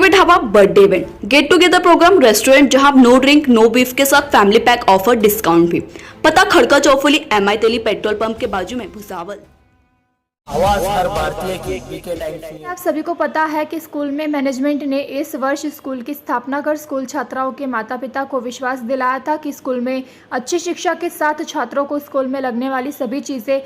Railway dhaba birthday event, get together programme, restaurant जहां no drink no beef के साथ family pack offer, discount भी। पता खड़का चौफुली MI तेली पेट्रोल पंप के बाजू में, भुसावल। आवाज हर भारतीय की बीके टाइम। आप सभी को पता है कि स्कूल में मैनेजमेंट ने इस वर्ष स्कूल की स्थापना कर स्कूल छात्राओं के माता पिता को विश्वास दिलाया था कि स्कूल में अच्छी शिक्षा के साथ छात्रों को स्कूल में लगने वाली सभी चीज़ें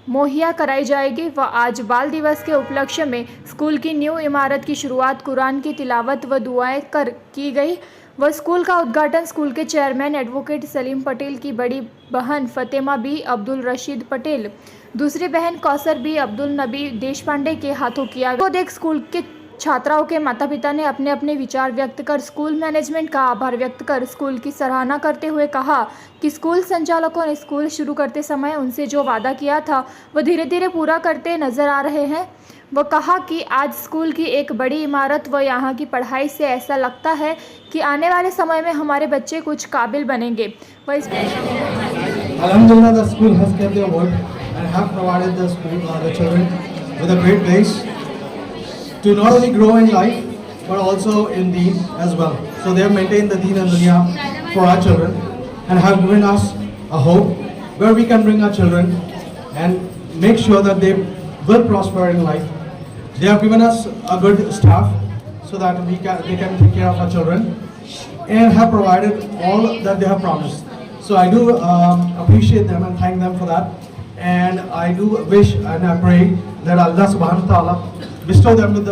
मुहैया कराई जाएगी। व आज बाल दिवस के उपलक्ष्य में स्कूल की न्यू इमारत की शुरुआत कुरान की तिलावत व दुआएं कर की गई व स्कूल का उद्घाटन स्कूल के चेयरमैन एडवोकेट सलीम पटेल की बड़ी बहन फतेमा बी अब्दुल रशीद पटेल, दूसरी बहन कौसर बी अब्दुल नबी देशपांडे के हाथों किया। तो देख स्कूल के छात्राओं के माता पिता ने अपने अपने विचार व्यक्त कर स्कूल मैनेजमेंट का आभार व्यक्त कर स्कूल की सराहना करते हुए कहा कि स्कूल संचालकों ने स्कूल शुरू करते समय उनसे जो वादा किया था वह धीरे धीरे पूरा करते नजर आ रहे हैं। वह कहा कि आज स्कूल की एक बड़ी इमारत व यहाँ की पढ़ाई से ऐसा लगता है कि आने वाले समय में हमारे बच्चे कुछ काबिल बनेंगे। वह इस Alhamdulillah, the school has kept their word and have provided the children with a great place to not only grow in life but also in deen as well. So they have maintained the deen and dunya for our children and have given us a hope where we can bring our children and make sure that they will prosper in life. They have given us a good staff so that they can take care of our children and have provided all that they have promised. So I do appreciate them and thank them for that. And I do wish and I pray that Allah subhanahu wa ta'ala bestow them with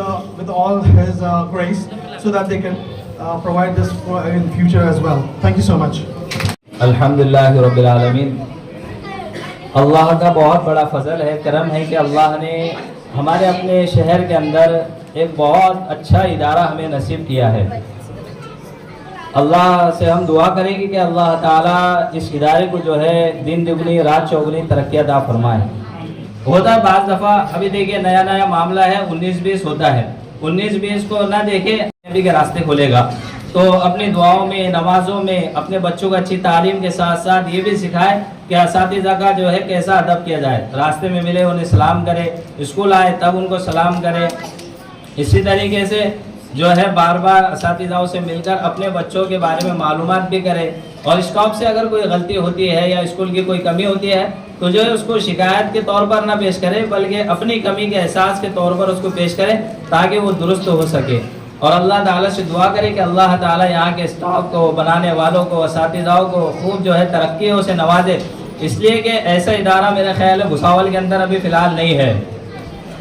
all His grace so that they can provide this in future as well. Thank you so much. अल्हम्दुलिल्लाह रब्बिल आलमीन। अल्लाह का बहुत बड़ा फजल है, करम है कि अल्लाह ने हमारे अपने शहर के अंदर एक बहुत अच्छा इदारा हमें नसीब किया है। अल्लाह से हम दुआ करेंगे कि अल्लाह ताला इस इदारे को जो है दिन दुगनी रात चौगुनी तरक्की अता फरमाए। होता है बाज़ दफ़ा, अभी देखिए नया नया मामला है, 19-20 होता है, 19-20 को ना देखे नबी के रास्ते खोलेगा। तो अपनी दुआओं में, नमाजों में अपने बच्चों को अच्छी तालीम के साथ साथ ये भी सिखाए कि असातिज़ा का जो है कैसा अदब किया जाए। रास्ते में मिले उन्हें सलाम करे, स्कूल आए तब उनको सलाम करे। इसी तरीके से जो है बार बार असातिज़ाओं से मिलकर अपने बच्चों के बारे में मालूमात भी करे और स्टाफ से अगर कोई गलती होती है या स्कूल की कोई कमी होती है तो जो है उसको शिकायत के तौर पर ना पेश करे बल्कि अपनी कमी के एहसास के तौर पर उसको पेश करे ताकि वो दुरुस्त हो सके। और अल्लाह ताला से दुआ करे कि अल्लाह ताला यहाँ के स्टाफ को, बनाने वालों को, असातिज़ाओं को खूब जो है तरक्कियों से नवाजे। इसलिए कि ऐसा इदारा मेरा ख्याल है भुसावल के अंदर अभी फ़िलहाल नहीं है।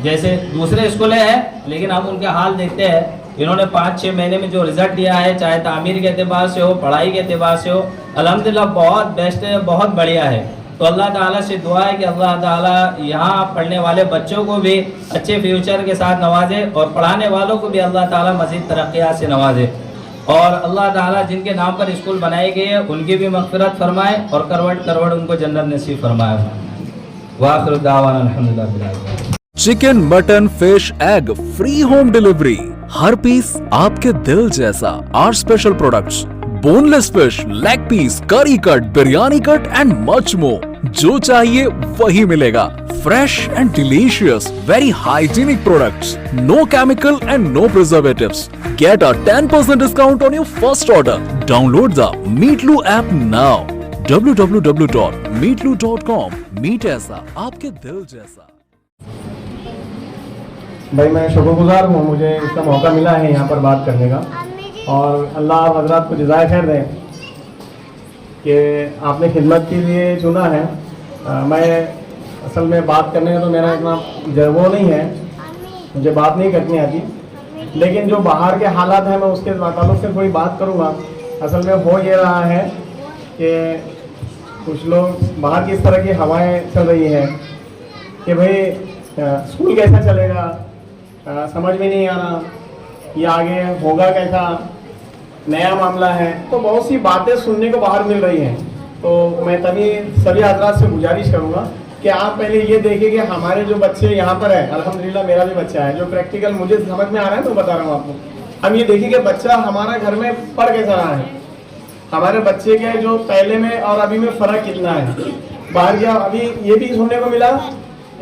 जैसे दूसरे स्कूलें हैं लेकिन हम उनके हाल देखते हैं, इन्होंने 5-6 महीने में जो रिज़ल्ट दिया है, चाहे तामीर के एतबार से हो, पढ़ाई के एतबार से हो, अल्हम्दुलिल्लाह बहुत बेस्ट है, बहुत बढ़िया है। तो अल्लाह ताला से दुआ है कि अल्लाह ताला यहाँ पढ़ने वाले बच्चों को भी अच्छे फ्यूचर के साथ नवाजे और पढ़ाने वालों को भी अल्लाह ताला मज़ीद तरक्कियात से नवाजे। और अल्लाह ताला जिनके नाम पर स्कूल बनाए गए हैं उनकी भी मग़फ़िरत फरमाए और करवट करवट उनको जन्नत नसीब फरमाए। वाखिर दावाना अल्हम्दुलिल्लाह बिल आलमीन। Chicken, mutton, fish, egg free home delivery, हर पीस आपके दिल जैसा। Our special products, boneless fish, leg piece, curry cut, biryani cut and much more. जो चाहिए वही मिलेगा। Fresh and delicious, very hygienic products, no chemical and no preservatives. Get a 10% discount on your first order. Download the Meatlu app now. www.meetlu.com। Meat ऐसा आपके दिल जैसा। भाई मैं शुक्रगुजार हूँ, मुझे इसका मौका मिला है यहाँ पर बात करने का और अल्लाह आप हज़रात को जज़ाए खैर दें कि आपने खिदमत के लिए चुना है। मैं असल में बात करने का तो मेरा इतना वो नहीं है, मुझे बात नहीं करनी आती, लेकिन जो बाहर के हालात हैं मैं उसके ताल्लुक़ से कोई बात करूँगा। असल में हो ये रहा है कि कुछ लोग बाहर की इस तरह की हवाएँ चल रही हैं कि भाई स्कूल कैसा चलेगा, समझ में नहीं आ रहा, ये आगे होगा कैसा, नया मामला है। तो बहुत सी बातें सुनने को बाहर मिल रही हैं। तो मैं तभी सभी हज़रात से गुजारिश करूँगा कि आप पहले ये देखिए कि हमारे जो बच्चे यहाँ पर हैं, अल्हम्दुलिल्लाह मेरा भी बच्चा है, जो प्रैक्टिकल मुझे समझ में आ रहा है तो बता रहा हूँ आपको। हम ये देखिए कि बच्चा हमारा घर में पढ़ कैसा रहा है, हमारे बच्चे के जो पहले में और अभी में फ़र्क कितना है। बाहर गया, अभी ये भी सुनने को मिला,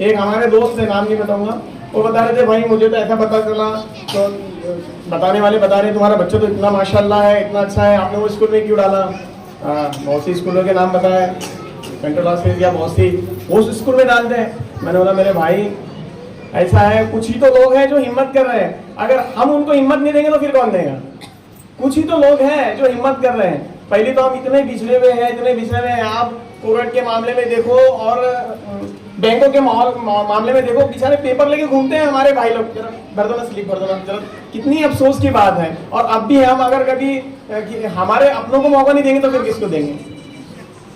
एक हमारे दोस्त से नाम नहीं बताऊँगा, वो बता रहे थे भाई मुझे तो ऐसा पता चला तो बताने वाले बता रहे तुम्हारा बच्चा तो इतना माशाल्लाह है, इतना अच्छा है, आपने वो स्कूल में क्यों डाला? बहुत सी स्कूलों के नाम बताए, सेंट्रल हॉस्पिटल या बहुत सी वो स्कूल में डाल दें। मैंने बोला मेरे भाई ऐसा है, कुछ ही तो लोग हैं जो हिम्मत कर रहे हैं, अगर हम उनको हिम्मत नहीं देंगे तो फिर कौन देगा? कुछ ही तो लोग हैं जो हिम्मत कर रहे हैं। पहले तो हम इतने पिछड़े हुए हैं, आप कोविड के मामले में देखो और बैंकों के मामले में देखो, बेचारे पेपर लेके घूमते हैं हमारे भाई लोग, भर दो ना स्लिप, भर दो ना, जरा कितनी अफसोस की बात है। और अब भी हम अगर कभी हमारे अपनों को मौका नहीं देंगे तो फिर किसको देंगे?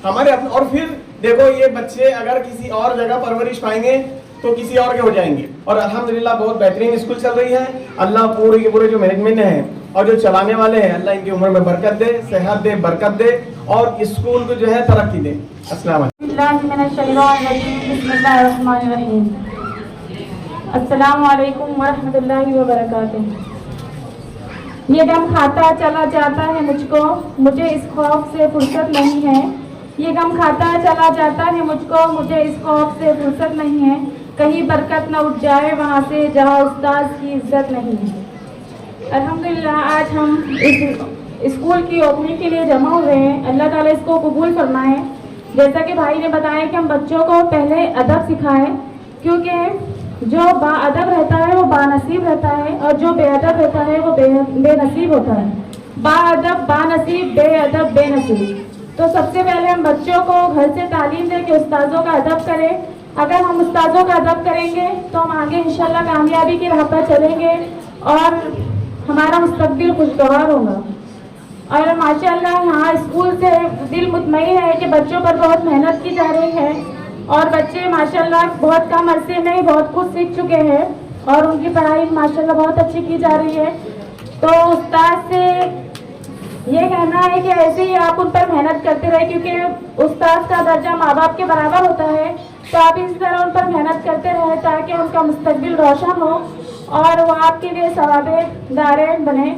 हमारे अपने। और फिर देखो ये बच्चे अगर किसी और जगह परवरिश पाएंगे तो किसी और के हो जाएंगे। और अल्हम्दुलिल्लाह बहुत बेहतरीन स्कूल चल रही है। अल्लाह पूरे के पूरे जो मैनेजमेंट है और जो चलाने वाले हैं, अल्लाह इनकी उम्र में बरकत दे, सेहत दे, बरकत दे और स्कूल को जो है तरक्की दे। अस्सलाम वालेकुम वरहमतुल्लाहि वबरकातुहू। ये गम खाता चला जाता है मुझको, मुझे इस खौफ से फुर्सत नहीं है। ये गम खाता चला जाता है मुझको, मुझे इस खौफ से फुर्सत नहीं है। कहीं बरकत न उठ जाए वहाँ से जहाँ उस्ताद की इज्जत नहीं है। अल्हम्दुलिल्लाह आज हम इस स्कूल की ओपनिंग के लिए जमा हुए हैं। अल्लाह ताला इसको कबूल फरमाए। जैसा कि भाई ने बताया कि हम बच्चों को पहले अदब सिखाएं, क्योंकि जो बाअदब रहता है वो बानसीब रहता है और जो बेअदब रहता है वो बेनसीब होता है। बाअदब बानसीब, बेअदब बेनसीब। तो सबसे पहले हम बच्चों को घर से तालीम दें कि उस्तादों का अदब करें। अगर हम उस्तादों का अदब करेंगे तो हम आगे इंशाल्लाह कामयाबी की राह पर चलेंगे और हमारा मुस्तकबिल खुशगवार होगा। और माशाल्लाह यहाँ स्कूल से दिल मुतमईन है कि बच्चों पर बहुत मेहनत की जा रही है और बच्चे माशाल्लाह बहुत कम अरसे में ही बहुत कुछ सीख चुके हैं और उनकी पढ़ाई माशाल्लाह बहुत अच्छी की जा रही है। तो उस्ताद से ये कहना है कि ऐसे ही आप उन पर मेहनत करते रहे, क्योंकि उस्ताद का दर्जा माँ बाप के बराबर होता है। तो आप इस तरह उन पर मेहनत करते रहे ताकि उनका मुस्तकबिल रोशन हो और वो आपके लिए सवाबेदार बने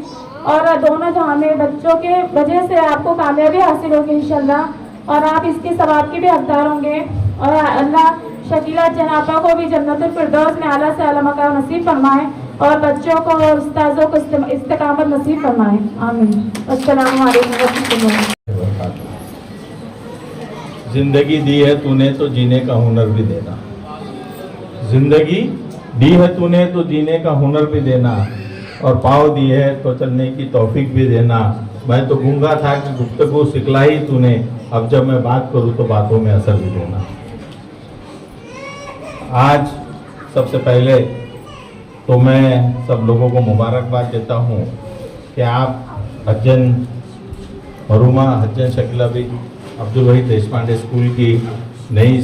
और दोनों जहां में बच्चों के वजह से आपको कामयाबी हासिल होगी इंशाल्लाह और आप इसके सवाब के भी हकदार होंगे। और अल्लाह शकीला जनाबा को भी जन्नतुल फिरदौस में आला से आला मकाम नसीब फरमाए और बच्चों को और उस्तादों को इस्तिकामत नसीब फरमाए। आमीन। अस्सलामु अलैकुम वरहमतुल्लाह। जिंदगी दी है तूने तो जीने का हुनर भी देना। जिंदगी दी है तूने तो जीने का हुनर भी देना और पाँव दी है तो चलने की तौफीक भी देना। मैं तो गूंगा था कि गुफ्तगू सिखलाई तूने, अब जब मैं बात करूँ तो बातों में असर भी देना। आज सबसे पहले तो मैं सब लोगों को मुबारकबाद देता हूँ कि आप हज्जन मरूमा हज्जन शकीला भी अब्दुल वहीद देशपांडे स्कूल की नई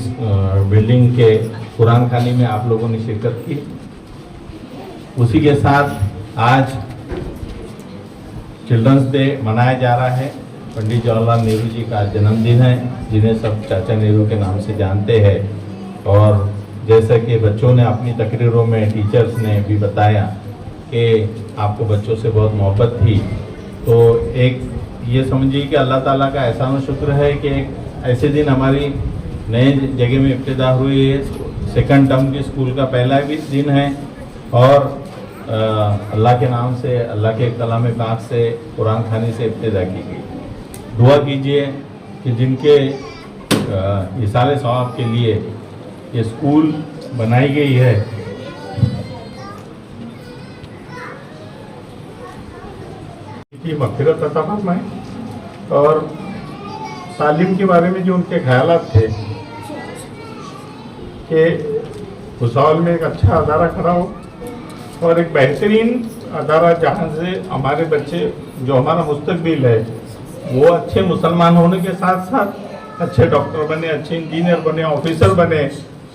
बिल्डिंग के कुरान खानी में आप लोगों ने शिरकत की। उसी के साथ आज चिल्ड्रंस डे मनाया जा रहा है। पंडित जवाहरलाल नेहरू जी का जन्मदिन है, जिन्हें सब चाचा नेहरू के नाम से जानते हैं। और जैसा कि बच्चों ने अपनी तकरीरों में, टीचर्स ने भी बताया कि आपको बच्चों से बहुत मोहब्बत थी, तो एक ये समझिए कि अल्लाह ताला का एहसान और शुक्र है कि एक ऐसे दिन हमारी नए जगह में इब्तिदा हुई है। सेकंड टर्म की स्कूल का पहला भी दिन है और अल्लाह के नाम से, अल्लाह के कलाम पाक से, कुरान खानी से इब्तिदा की गई। दुआ कीजिए कि जिनके इसाले सवाब के लिए ये स्कूल बनाई गई है, की मग़फ़िरत अता फरमाए और तालीम के बारे में जो उनके ख्यालात थे कि भुसावल में एक अच्छा अदारा खड़ा हो और एक बेहतरीन अदारा जहाँ से हमारे बच्चे, जो हमारा मुस्तकबिल है, वो अच्छे मुसलमान होने के साथ साथ अच्छे डॉक्टर बने, अच्छे इंजीनियर बने, ऑफिसर बने।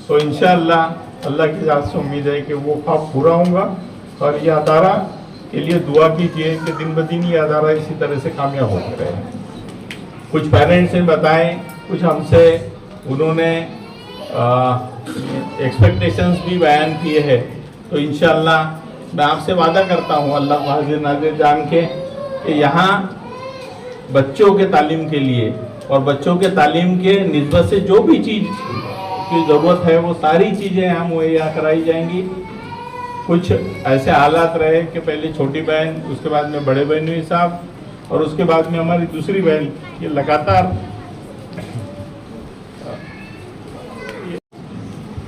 तो इंशाअल्लाह अल्लाह की ज़ात से उम्मीद है कि वो ख्वाब पूरा होगा। और ये अदारा के लिए दुआ कीजिए कि दिन ब दिन ये अदारा इसी तरह से कामयाब होते रहे। कुछ पेरेंट्स ने बताएं, कुछ हमसे उन्होंने एक्सपेक्टेशंस भी बयान किए हैं। तो इंशाअल्लाह मैं आपसे वादा करता हूँ अल्लाह हाजिर नाज़िर जान के कि यहाँ बच्चों के तालीम के लिए और बच्चों के तालीम के निस्बत से जो भी चीज़ की ज़रूरत है वो सारी चीज़ें यहाँ मुहैया कराई जाएंगी। कुछ ऐसे हालात रहे कि पहले छोटी बहन, उसके बाद में बड़े बहनोई साहब और उसके बाद में हमारी दूसरी बहन, ये लगातार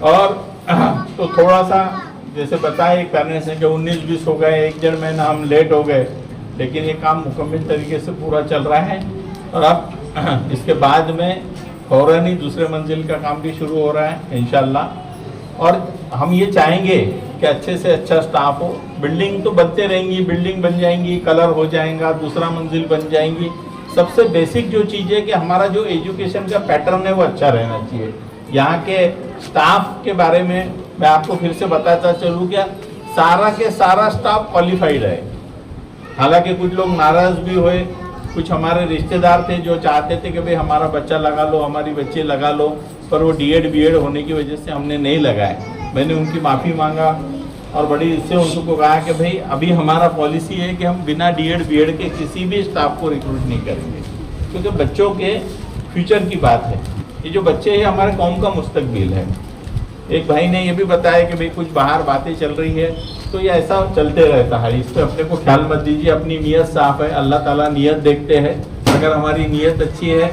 और तो थोड़ा सा जैसे बताया एक पेरेंट्स ने कि 19-20 हो गए, 1-1.5 महीना हम लेट हो गए, लेकिन ये काम मुकम्मल तरीके से पूरा चल रहा है। और अब इसके बाद में फौरन ही दूसरे मंजिल का काम भी शुरू हो रहा है इंशाल्लाह। और हम ये चाहेंगे कि अच्छे से अच्छा स्टाफ हो। बिल्डिंग तो बनते रहेंगी, बिल्डिंग बन जाएंगी, कलर हो जाएगा, दूसरा मंजिल बन जाएंगी। सबसे बेसिक जो चीज़ है कि हमारा जो एजुकेशन का पैटर्न है वो अच्छा रहना चाहिए। यहाँ के स्टाफ के बारे में मैं आपको फिर से बताता चलूँ क्या सारा के सारा स्टाफ क्वालिफाइड है। हालांकि कुछ लोग नाराज़ भी हुए, कुछ हमारे रिश्तेदार थे जो चाहते थे कि भाई हमारा बच्चा लगा लो, हमारी बच्ची लगा लो, पर वो डीएड बीएड होने की वजह से हमने नहीं लगाए। मैंने उनकी माफ़ी मांगा और बड़ी इससे उनको कहा कि भाई अभी हमारा पॉलिसी है कि हम बिना डीएड बीएड के किसी भी स्टाफ को रिक्रूट नहीं करेंगे, क्योंकि बच्चों के फ्यूचर की बात है। ये जो बच्चे हैं हमारे कौम का मुस्तकबिल है। एक भाई ने ये भी बताया कि भाई कुछ बाहर बातें चल रही है, तो ये ऐसा चलते रहता है, इस पर अपने को ख्याल मत दीजिए। अपनी नीयत साफ है, अल्लाह ताला नीयत देखते हैं। अगर हमारी नीयत अच्छी है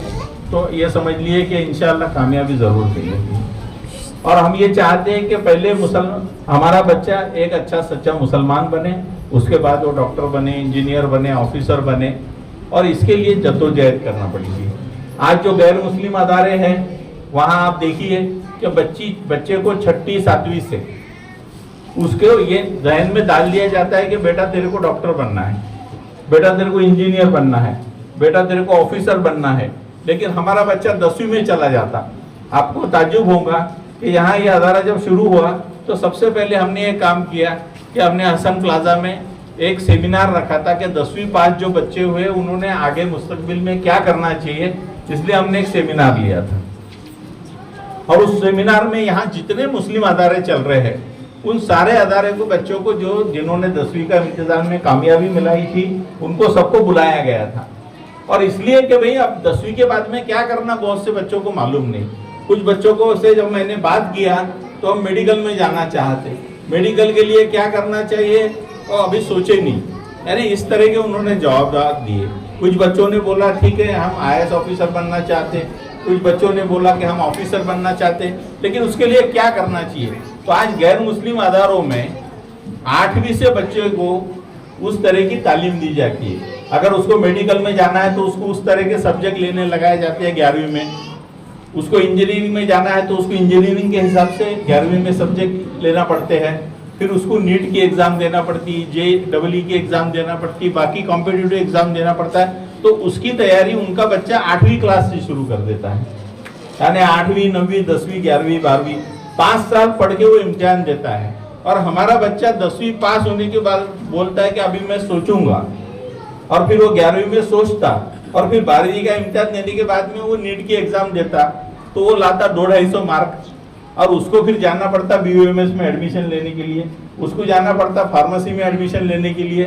तो ये समझ लिए कि इंशाअल्लाह कामयाबी ज़रूर मिलेगी। और हम ये चाहते हैं कि पहले हमारा बच्चा एक अच्छा सच्चा मुसलमान बने, उसके बाद वो डॉक्टर बने, इंजीनियर बने, ऑफिसर बने, और इसके लिए जद्दोजहद करना पड़ेगी। आज जो गैर मुस्लिम अदारे हैं वहाँ आप देखिए कि बच्चे को 6ठी 7वीं से उसके ये जहन में डाल दिया जाता है कि बेटा तेरे को डॉक्टर बनना है, बेटा तेरे को इंजीनियर बनना है, बेटा तेरे को ऑफिसर बनना है। लेकिन हमारा बच्चा 10वीं में चला जाता। आपको ताज्जुब होगा कि यहाँ ये अदारा जब शुरू हुआ तो सबसे पहले हमने ये काम किया कि हमने हसन प्लाजा में एक सेमिनार रखा था कि 10वीं पास जो बच्चे हुए उन्होंने आगे मुस्तकबिल में क्या करना चाहिए, इसलिए हमने एक सेमिनार लिया था। और उस सेमिनार में यहाँ जितने मुस्लिम अदारे चल रहे हैं उन सारे अदारे को बच्चों को जिन्होंने 10वीं का इम्तिहान में कामयाबी मिलाई थी उनको सबको बुलाया गया था। और इसलिए कि भाई अब 10वीं के बाद में क्या करना बहुत से बच्चों को मालूम नहीं। कुछ बच्चों को से जब मैंने बात किया तो हम मेडिकल में जाना चाहते, मेडिकल के लिए क्या करना चाहिए और अभी सोचे नहीं, यानी इस तरह के उन्होंने जवाब दिए। कुछ बच्चों ने बोला ठीक है हम IAS ऑफिसर बनना चाहते, कुछ बच्चों ने बोला कि हम ऑफिसर बनना चाहते, लेकिन उसके लिए क्या करना चाहिए। तो आज गैर मुस्लिम अदारों में 8वीं से बच्चे को उस तरह की तालीम दी जाती है। अगर उसको मेडिकल में जाना है तो उसको उस तरह के सब्जेक्ट लेने लगाए जाते हैं 11वीं में। उसको इंजीनियरिंग में जाना है तो उसको इंजीनियरिंग के हिसाब से 11वीं में सब्जेक्ट लेना पड़ते हैं। फिर उसको नीट की एग्ज़ाम देना पड़ती है, JEE की एग्ज़ाम देना पड़ती है, बाकी कॉम्पिटिटिव एग्ज़ाम देना पड़ता है। तो उसकी तैयारी उनका बच्चा 8वीं क्लास से शुरू कर देता है, यानी 8वीं 9वीं 10वीं 11वीं 12वीं 5 साल पढ़ के वो इम्तिहान देता है। और हमारा बच्चा 10वीं पास होने के बाद बोलता है कि अभी मैं सोचूंगा, और फिर वो 11वीं में सोचता, और फिर 12वीं का इम्तिहान देने के बाद में वो नीट की एग्ज़ाम देता तो वो लाता 200-250 मार्क, और उसको फिर जाना पड़ता BUMS में एडमिशन लेने के लिए, उसको जाना पड़ता फार्मेसी में एडमिशन लेने के लिए,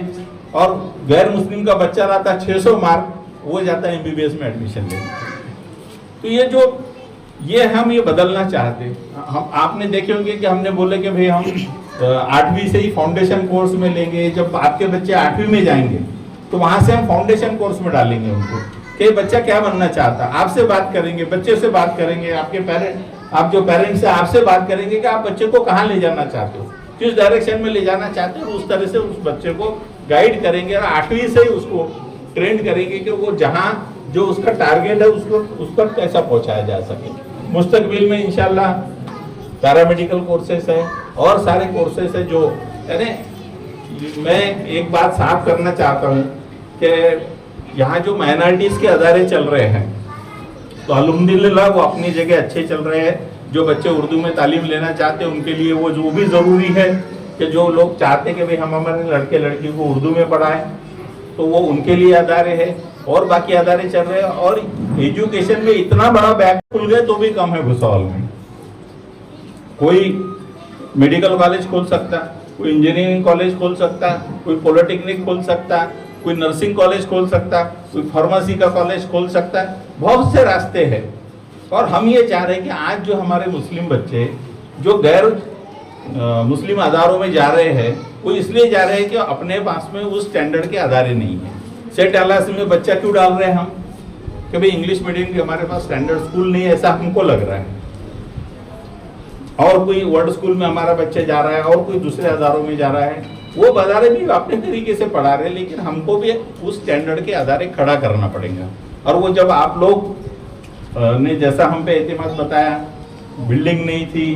और गैर मुस्लिम का बच्चा लाता 600 मार्क, वो जाता MBBS में एडमिशन लेने। तो ये हम ये बदलना चाहते। हम आपने देखे होंगे कि हमने बोले कि भाई हम 8वीं से ही फाउंडेशन कोर्स में लेंगे। जब आपके बच्चे 8वीं में जाएंगे तो वहाँ से हम फाउंडेशन कोर्स में डालेंगे उनको कि बच्चा क्या बनना चाहता। आपसे बात करेंगे, बच्चे से बात करेंगे, आप जो पेरेंट्स हैं आपसे बात करेंगे कि आप बच्चे को कहाँ ले जाना चाहते हो, किस डायरेक्शन में ले जाना चाहते हो, उस तरह से उस बच्चे को गाइड करेंगे। और 8वीं से ही उसको ट्रेन करेंगे कि वो जहाँ जो उसका टारगेट है उसको उस पर कैसा पहुँचाया जा सके। मुस्तकबिल में इंशाल्लाह पैरामेडिकल कोर्सेस है और सारे कोर्सेस है। जो यानी मैं एक बात साफ करना चाहता हूँ कि यहाँ जो माइनॉरिटीज़ के अदारे चल रहे हैं तो अल्हम्दुलिल्लाह वो अपनी जगह अच्छे चल रहे हैं। जो बच्चे उर्दू में तालीम लेना चाहते हैं उनके लिए वो जो भी ज़रूरी है कि जो लोग चाहते हैं कि भाई हम हमारे लड़के लड़की को उर्दू में पढ़ाएं तो वो उनके लिए अदारे हैं, और बाकी अदारे चल रहे हैं। और एजुकेशन में इतना बड़ा बैग खुल गए तो भी कम है भुसावल में। कोई मेडिकल कॉलेज खोल सकता, कोई इंजीनियरिंग कॉलेज खोल सकता, कोई पॉलिटेक्निक खोल सकता, कोई नर्सिंग कॉलेज खोल सकता, कोई फार्मेसी का कॉलेज खोल सकता है। बहुत से रास्ते हैं। और हम ये चाह रहे हैं कि आज जो हमारे मुस्लिम बच्चे जो गैर मुस्लिम अदारों में जा रहे हैं वो इसलिए जा रहे हैं कि अपने पास में उस स्टैंडर्ड के अदारे नहीं है। सेट एलआईसी में बच्चा क्यों डाल रहे हैं हम कि भाई इंग्लिश मीडियम के हमारे पास स्टैंडर्ड स्कूल नहीं है, ऐसा हमको लग रहा है। और कोई वर्ड स्कूल में हमारा बच्चा जा रहा है और कोई दूसरे अदारों में जा रहा है, वो अदारे भी अपने तरीके से पढ़ा रहे हैं, लेकिन हमको भी उस स्टैंडर्ड के अदारे खड़ा करना पड़ेगा। और वो जब आप लोग ने जैसा हम पे एतमाद बताया, बिल्डिंग नहीं थी,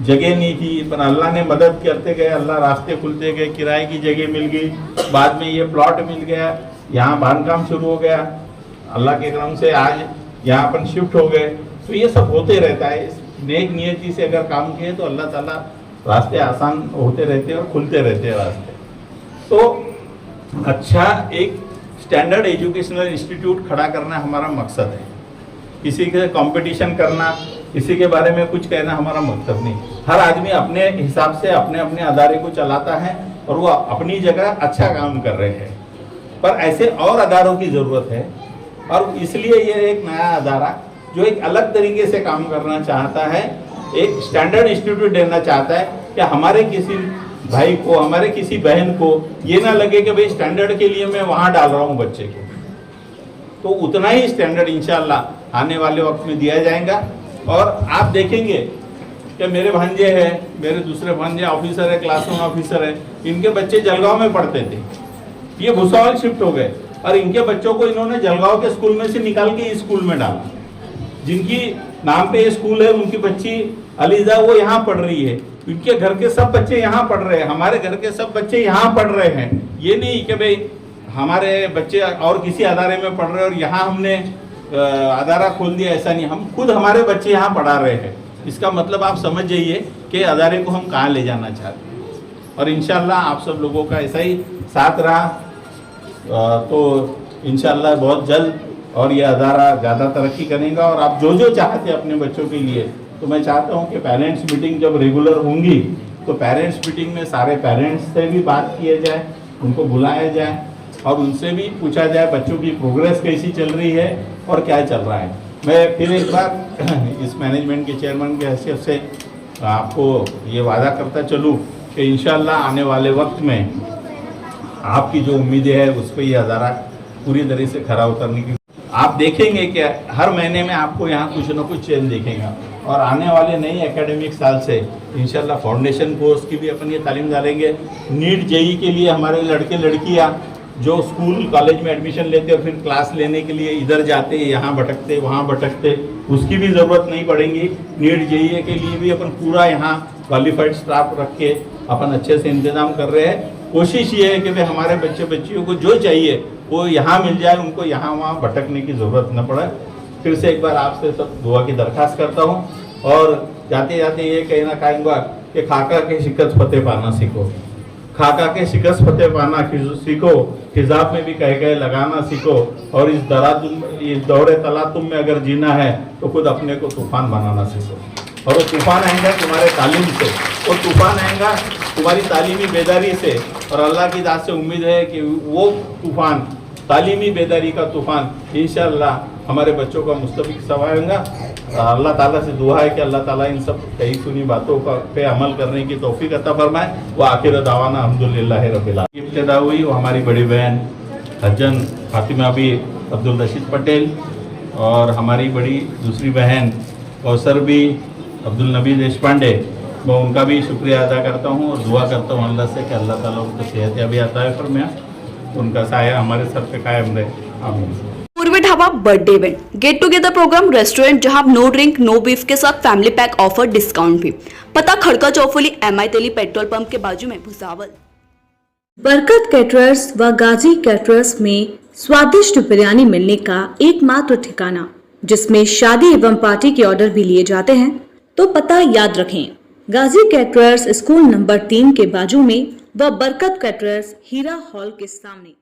जगह नहीं थी, पर अल्लाह ने मदद करते गए, अल्लाह रास्ते खुलते गए, किराए की जगह मिल गई, बाद में ये प्लॉट मिल गया, यहाँ बांधकाम शुरू हो गया, अल्लाह के करम से आज यहाँ अपन शिफ्ट हो गए। तो ये सब होते रहता है। इस नेक नियति से अगर काम किए तो अल्लाह ताला रास्ते आसान होते रहते हैं और खुलते रहते हैं रास्ते। तो अच्छा एक स्टैंडर्ड एजुकेशनल इंस्टीट्यूट खड़ा करना हमारा मकसद है। किसी के कंपटीशन करना, किसी के बारे में कुछ कहना हमारा मकसद नहीं। हर आदमी अपने हिसाब से अपने अपने अदारे को चलाता है और वो अपनी जगह अच्छा काम कर रहे हैं, पर ऐसे और अदारों की ज़रूरत है। और इसलिए ये एक नया अदारा जो एक अलग तरीके से काम करना चाहता है, एक स्टैंडर्ड इंस्टीट्यूट देना चाहता है कि हमारे किसी भाई को, हमारे किसी बहन को ये ना लगे कि भाई स्टैंडर्ड के लिए मैं वहाँ डाल रहा हूँ बच्चे को, तो उतना ही स्टैंडर्ड इंशाल्लाह आने वाले वक्त में दिया जाएगा। और आप देखेंगे कि मेरे भांजे हैं, मेरे दूसरे भांजे ऑफिसर है, क्लासरूम ऑफिसर है, इनके बच्चे जलगांव में पढ़ते थे, ये भुसावल शिफ्ट हो गए और इनके बच्चों को इन्होंने जलगांव के स्कूल में से निकाल के इस स्कूल में डाला। जिनकी नाम पे ये स्कूल है उनकी बच्ची अलीजा वो यहाँ पढ़ रही है, उनके घर के सब बच्चे यहाँ पढ़ रहे हैं, हमारे घर के सब बच्चे यहाँ पढ़ रहे हैं। ये नहीं कि भाई हमारे बच्चे और किसी अदारे में पढ़ रहे हैं और यहाँ हमने अदारा खोल दिया, ऐसा नहीं। हम खुद हमारे बच्चे यहाँ पढ़ा रहे हैं। इसका मतलब आप समझ जाइए कि अदारे को हम कहाँ ले जाना चाहते हैं। और इंशाल्लाह आप सब लोगों का ऐसा ही साथ रहा तो इंशाल्लाह बहुत जल्द और ये अदारा ज़्यादा तरक्की करेगा। और आप जो जो चाहते हैं अपने बच्चों के लिए, तो मैं चाहता हूँ कि पेरेंट्स मीटिंग जब रेगुलर होंगी तो पेरेंट्स मीटिंग में सारे पेरेंट्स से भी बात किया जाए, उनको बुलाया जाए और उनसे भी पूछा जाए बच्चों की प्रोग्रेस कैसी चल रही है और क्या चल रहा है। मैं फिर एक बार इस मैनेजमेंट के चेयरमैन की हैसियत से आपको ये वादा करता चलूँ कि इंशाल्लाह आने वाले वक्त में आपकी जो उम्मीदें हैं उस पर ये अदारा पूरी तरह से खरा उतरने की आप देखेंगे कि हर महीने में आपको यहाँ कुछ ना कुछ चेंज दिखेगा। और आने वाले नई एकेडमिक साल से इंशाल्लाह फाउंडेशन कोर्स की भी अपन ये तालीम डालेंगे। नीट जेई के लिए हमारे लड़के लड़कियाँ जो स्कूल कॉलेज में एडमिशन लेते और फिर क्लास लेने के लिए इधर जाते, यहाँ भटकते वहाँ भटकते, उसकी भी ज़रूरत नहीं पड़ेगी। नीट जेई के लिए भी अपन पूरा यहाँ क्वालिफाइड स्टाफ रख के अपन अच्छे से इंतज़ाम कर रहे हैं। कोशिश ये है कि भाई हमारे बच्चे बच्चियों को जो चाहिए वो यहाँ मिल जाए, उनको यहाँ वहाँ भटकने की ज़रूरत न पड़े। फिर से एक बार आपसे सब दुआ की दरख्वास्त करता हूँ और जाते जाते ये कहना चाहूँगा कि खाका के शिकस्त फतेह पाना सीखो, खाका के शिकस्त फतेह पाना सीखो, हिजाब में भी कह लगाना सीखो और इस दौरे तलातुम में अगर जीना है तो खुद अपने को तूफान बनाना सीखो। और वो तूफान आएगा तुम्हारे तालीम से, वो तूफान आएगा तुम्हारी तालीमी बेदारी से। और अल्लाह की दात से उम्मीद है कि वो तूफान, तालीमी बेदारी का तूफान इंशाअल्लाह हमारे बच्चों का मुस्तबिक सवाएगा। अल्लाह ताला से दुआ है कि अल्लाह ताला इन सब कही सुनी बातों का पे अमल करने की तौफीक अता फरमाए। वो आखिर दावाना अल्हम्दुलिल्लाह रब्बिल आलमीन। इब्तिदा हुई वो हमारी बड़ी बहन हजन फातिमा बी अब्दुल रशीद पटेल और हमारी बड़ी दूसरी बहन कौसर बी अब्दुल नबी देशपांडे, मैं उनका भी शुक्रिया अदा करता हूँ और दुआ करता हूँ अल्लाह से कि अल्लाह ताला उनको सेहत याबी अता फरमाए, उनका साया हमारे सर पे कायम रहे। आमीन। Purvi dhaba birthday event get together programme restaurant जहां नो ड्रिंक नो बीफ के साथ फैमिली पैक ऑफर डिस्काउंट भी। पता खड़का चौफुली MI तेली पेट्रोल पंप के बाजू में भुसावल। बरकत कैटरर्स व गाजी कैटरर्स में स्वादिष्ट बिरयानी मिलने का एकमात्र ठिकाना, जिसमें शादी एवं पार्टी के ऑर्डर भी लिए जाते हैं। तो पता याद रखें, गाजी कैटरर्स स्कूल नंबर 3 के बाजू में व बरकत कैटरर्स हीरा हॉल के सामने।